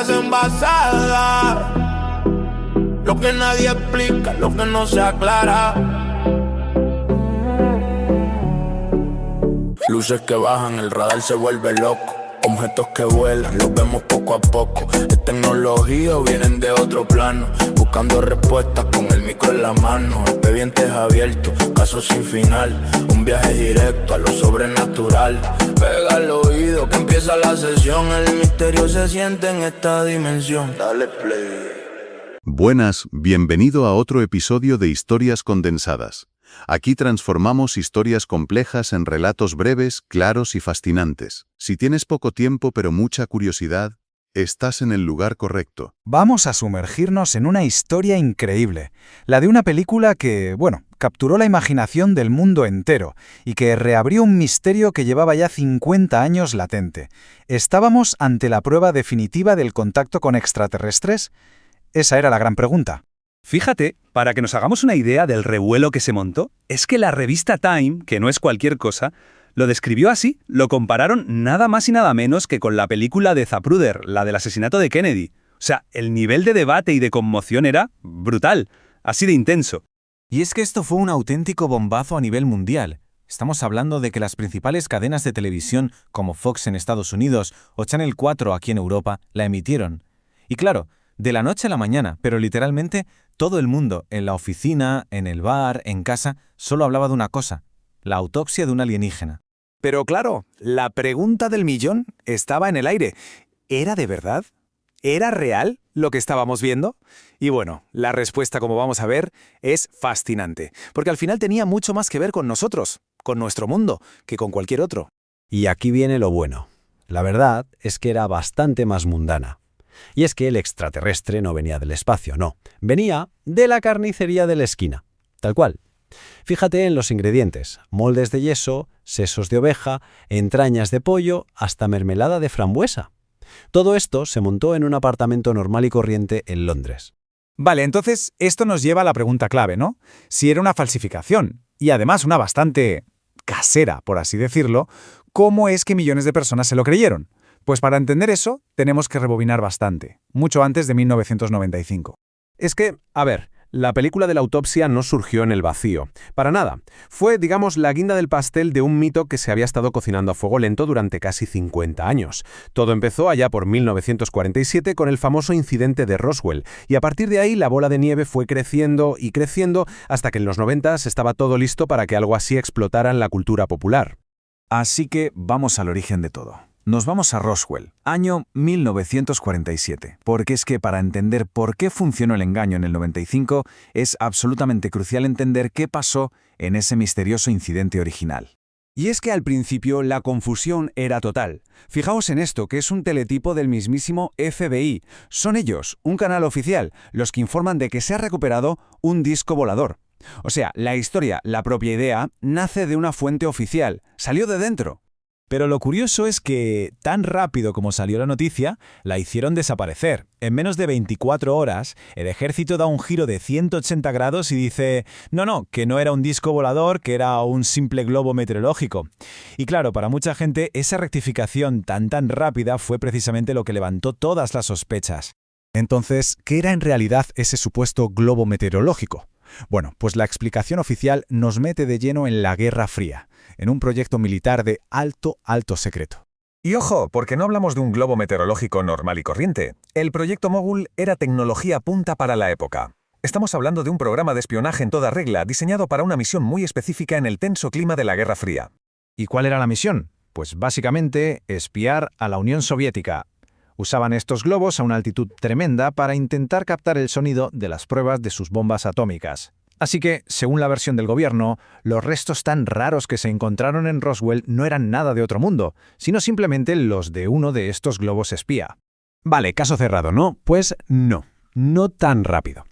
historias envasadas, lo que nadie explica, lo que no se aclara. Luces que bajan, el radar se vuelve loco. Objetos que vuelan, los vemos poco a poco. Es tecnología o vienen de otro plano. Buscando respuestas con el micro en la mano. Expedientes abiertos, casos sin final. Un viaje directo a lo sobrenatural. Pega al oído que empieza la sesión. El misterio se siente en esta dimensión. Dale play. Buenas, bienvenido a otro episodio de Historias Condensadas. Aquí transformamos historias complejas en relatos breves, claros y fascinantes. Si tienes poco tiempo pero mucha curiosidad, estás en el lugar correcto. Vamos a sumergirnos en una historia increíble, la de una película que, capturó la imaginación del mundo entero y que reabrió un misterio que llevaba ya 50 años latente. ¿Estábamos ante la prueba definitiva del contacto con extraterrestres? Esa era la gran pregunta. Fíjate, para que nos hagamos una idea del revuelo que se montó, es que la revista Time, que no es cualquier cosa, lo describió así, lo compararon nada más y nada menos que con la película de Zapruder, la del asesinato de Kennedy. O sea, el nivel de debate y de conmoción era brutal, así de intenso. Y es que esto fue un auténtico bombazo a nivel mundial. Estamos hablando de que las principales cadenas de televisión, como Fox en Estados Unidos o Channel 4 aquí en Europa, la emitieron. Y claro, de la noche a la mañana, pero literalmente todo el mundo, en la oficina, en el bar, en casa, solo hablaba de una cosa: la autopsia de un alienígena. Pero claro, la pregunta del millón estaba en el aire. ¿Era de verdad? ¿Era real lo que estábamos viendo? Y bueno, la respuesta, como vamos a ver, es fascinante, porque al final tenía mucho más que ver con nosotros, con nuestro mundo, que con cualquier otro. Y aquí viene lo bueno. La verdad es que era bastante más mundana. Y es que el extraterrestre no venía del espacio, no. Venía de la carnicería de la esquina. Tal cual. Fíjate en los ingredientes: moldes de yeso, sesos de oveja, entrañas de pollo, hasta mermelada de frambuesa. Todo esto se montó en un apartamento normal y corriente en Londres. Vale, entonces esto nos lleva a la pregunta clave, ¿no? Si era una falsificación, y además una bastante casera, por así decirlo, ¿cómo es que millones de personas se lo creyeron? Pues para entender eso, tenemos que rebobinar bastante, mucho antes de 1995. Es que, la película de la autopsia no surgió en el vacío. Para nada. Fue, digamos, la guinda del pastel de un mito que se había estado cocinando a fuego lento durante casi 50 años. Todo empezó allá por 1947 con el famoso incidente de Roswell, y a partir de ahí la bola de nieve fue creciendo y creciendo hasta que en los 90 estaba todo listo para que algo así explotara en la cultura popular. Así que vamos al origen de todo. Nos vamos a Roswell, año 1947, porque es que para entender por qué funcionó el engaño en el 95, es absolutamente crucial entender qué pasó en ese misterioso incidente original. Y es que al principio la confusión era total. Fijaos en esto, que es un teletipo del mismísimo FBI. Son ellos, un canal oficial, los que informan de que se ha recuperado un disco volador. O sea, la historia, la propia idea, nace de una fuente oficial, salió de dentro. Pero lo curioso es que, tan rápido como salió la noticia, la hicieron desaparecer. En menos de 24 horas, el ejército da un giro de 180 grados y dice, no, que no era un disco volador, que era un simple globo meteorológico. Y claro, para mucha gente, esa rectificación tan rápida fue precisamente lo que levantó todas las sospechas. Entonces, ¿qué era en realidad ese supuesto globo meteorológico? Bueno, pues la explicación oficial nos mete de lleno en la Guerra Fría, en un proyecto militar de alto secreto. Y ojo, porque no hablamos de un globo meteorológico normal y corriente. El proyecto Mogul era tecnología punta para la época. Estamos hablando de un programa de espionaje en toda regla, diseñado para una misión muy específica en el tenso clima de la Guerra Fría. ¿Y cuál era la misión? Pues básicamente espiar a la Unión Soviética. Usaban estos globos a una altitud tremenda para intentar captar el sonido de las pruebas de sus bombas atómicas. Así que, según la versión del gobierno, los restos tan raros que se encontraron en Roswell no eran nada de otro mundo, sino simplemente los de uno de estos globos espía. Vale, caso cerrado, ¿no? Pues no tan rápido.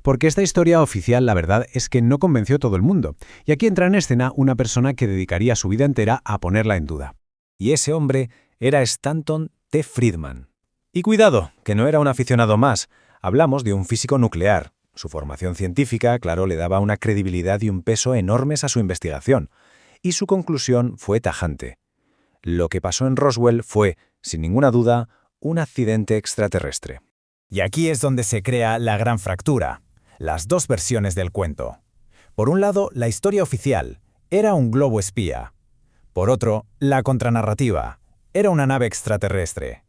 Porque esta historia oficial, la verdad, es que no convenció a todo el mundo. Y aquí entra en escena una persona que dedicaría su vida entera a ponerla en duda. Y ese hombre era Stanton T. Friedman. Y cuidado, que no era un aficionado más. Hablamos de un físico nuclear. Su formación científica, claro, le daba una credibilidad y un peso enormes a su investigación. Y su conclusión fue tajante. Lo que pasó en Roswell fue, sin ninguna duda, un accidente extraterrestre. Y aquí es donde se crea la gran fractura, las dos versiones del cuento. Por un lado, la historia oficial, era un globo espía. Por otro, la contranarrativa, era una nave extraterrestre.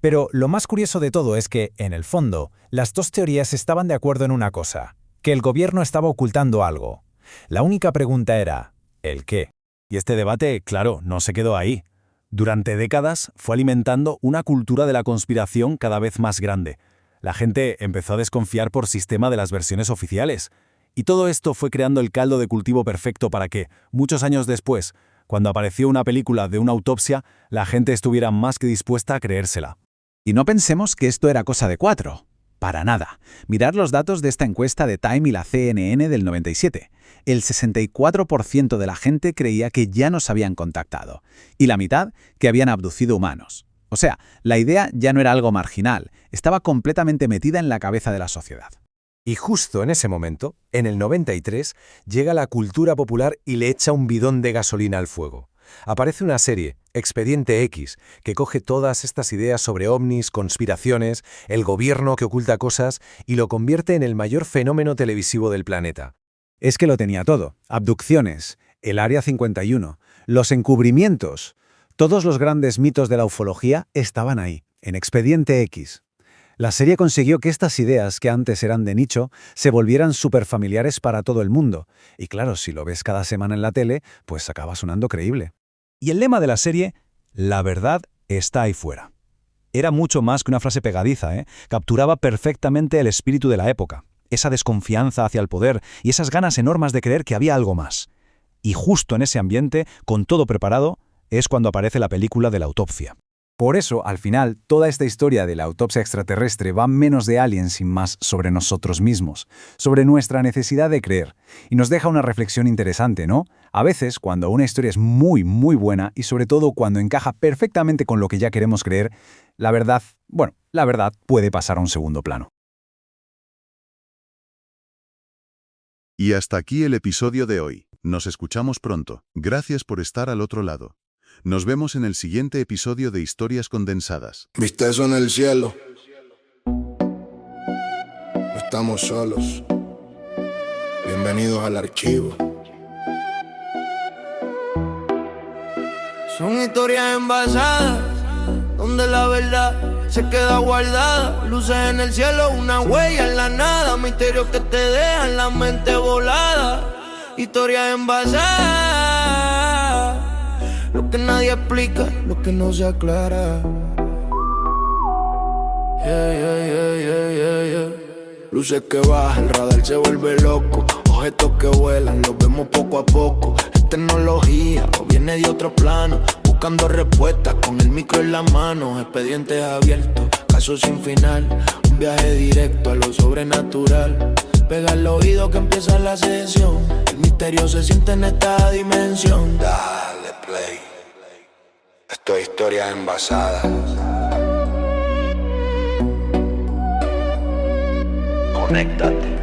Pero lo más curioso de todo es que, en el fondo, las dos teorías estaban de acuerdo en una cosa, que el gobierno estaba ocultando algo. La única pregunta era, ¿el qué? Y este debate, claro, no se quedó ahí. Durante décadas fue alimentando una cultura de la conspiración cada vez más grande. La gente empezó a desconfiar por sistema de las versiones oficiales. Y todo esto fue creando el caldo de cultivo perfecto para que, muchos años después, cuando apareció una película de una autopsia, la gente estuviera más que dispuesta a creérsela. Y no pensemos que esto era cosa de 4. Para nada. Mirad los datos de esta encuesta de Time y la CNN del 97. El 64% de la gente creía que ya nos habían contactado, y la mitad que habían abducido humanos. O sea, la idea ya no era algo marginal, estaba completamente metida en la cabeza de la sociedad. Y justo en ese momento, en el 93, llega la cultura popular y le echa un bidón de gasolina al fuego. Aparece una serie, Expediente X, que coge todas estas ideas sobre ovnis, conspiraciones, el gobierno que oculta cosas y lo convierte en el mayor fenómeno televisivo del planeta. Es que lo tenía todo. Abducciones, el Área 51, los encubrimientos. Todos los grandes mitos de la ufología estaban ahí, en Expediente X. La serie consiguió que estas ideas, que antes eran de nicho, se volvieran superfamiliares para todo el mundo. Y claro, si lo ves cada semana en la tele, pues acaba sonando creíble. Y el lema de la serie, la verdad está ahí fuera. Era mucho más que una frase pegadiza, ¿eh? Capturaba perfectamente el espíritu de la época, esa desconfianza hacia el poder y esas ganas enormes de creer que había algo más. Y justo en ese ambiente, con todo preparado, es cuando aparece la película de la autopsia. Por eso, al final, toda esta historia de la autopsia extraterrestre va menos de aliens y más sobre nosotros mismos, sobre nuestra necesidad de creer. Y nos deja una reflexión interesante, ¿no? A veces, cuando una historia es muy, muy buena y sobre todo cuando encaja perfectamente con lo que ya queremos creer, la verdad puede pasar a un segundo plano. Y hasta aquí el episodio de hoy. Nos escuchamos pronto. Gracias por estar al otro lado. Nos vemos en el siguiente episodio de Historias Condensadas. ¿Viste eso en el cielo? No estamos solos. Bienvenidos al archivo. Son historias envasadas, donde la verdad se queda guardada. Luces en el cielo, una huella en la nada. Misterios que te dejan la mente volada. Historias envasadas, lo que nadie explica, lo que no se aclara. Luces que bajan, el radar se vuelve loco. Objetos que vuelan, los vemos poco a poco. Es tecnología o viene de otro plano. Buscando respuestas con el micro en la mano. Expedientes abiertos, casos sin final. Un viaje directo a lo sobrenatural. Pega el oído que empieza la sesión. El misterio se siente en esta dimensión. Dale play. Esto es Historias Envasadas. Conéctate.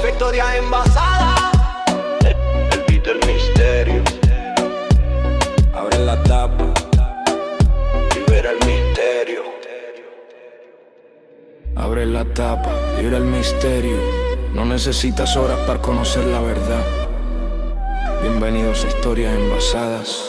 Historias envasadas. El beat del misterio. Abre la tapa y verá el misterio. Abre la tapa y verá el misterio. No necesitas horas para conocer la verdad. Bienvenidos a Historias Envasadas.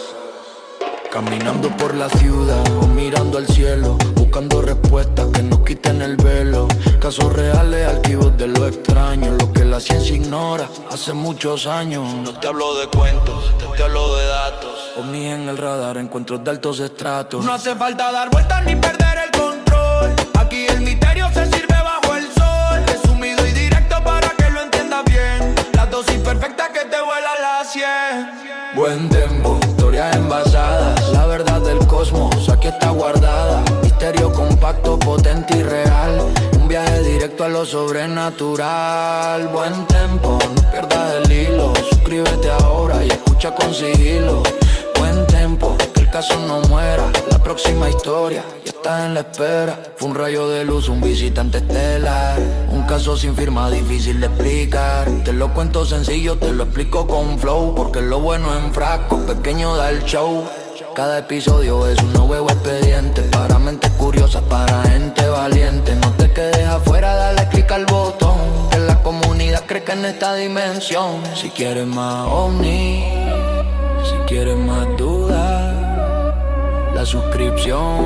Caminando por la ciudad o mirando al cielo, buscando respuestas que nos quiten el velo. Casos reales, archivos de lo extraño, lo que la ciencia ignora hace muchos años. No te hablo de cuentos, te hablo de datos. Ovnis en el radar, encuentros de altos estratos. No hace falta dar vueltas ni perder el control. Aquí el misterio se sirve bajo el sol. Resumido y directo para que lo entiendas bien. La dosis perfecta que te vuela la 100. Buen tempo, historias envasadas. La verdad del cosmos aquí está guardada. Misterio compacto, potente y real. Un viaje directo a lo sobrenatural. Buen tempo, no pierdas el hilo. Suscríbete ahora y escucha con sigilo. Buen tempo, que el caso no muera. La próxima historia ya está en la espera. Fue un rayo de luz, un visitante estelar. Un caso sin firma, difícil de explicar. Te lo cuento sencillo, te lo explico con flow. Porque lo bueno en frasco, pequeño da el show. Cada episodio es un nuevo expediente para mentes curiosas, para gente valiente. No te quedes afuera, dale click al botón, que la comunidad cree que en esta dimensión. Si quieres más ovni, si quieres más dudas, la suscripción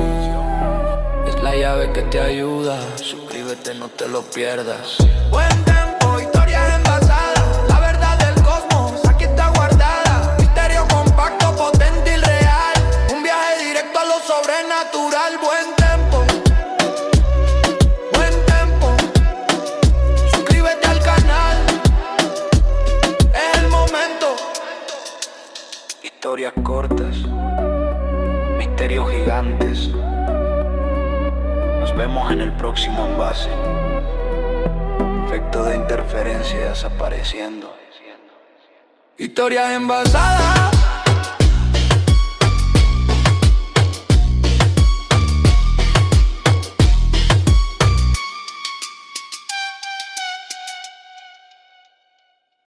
es la llave que te ayuda. Suscríbete, no te lo pierdas. Buen tempo, historias envasadas, la verdad del cosmos aquí está guardada. Misterio compacto, potente y real, un viaje directo a lo sobrenatural. Buen tempo, buen tempo. Suscríbete al canal, es el momento. Historias cortas, misterios gigantes. Nos vemos en el próximo envase. Efecto de interferencia desapareciendo. Historias envasadas.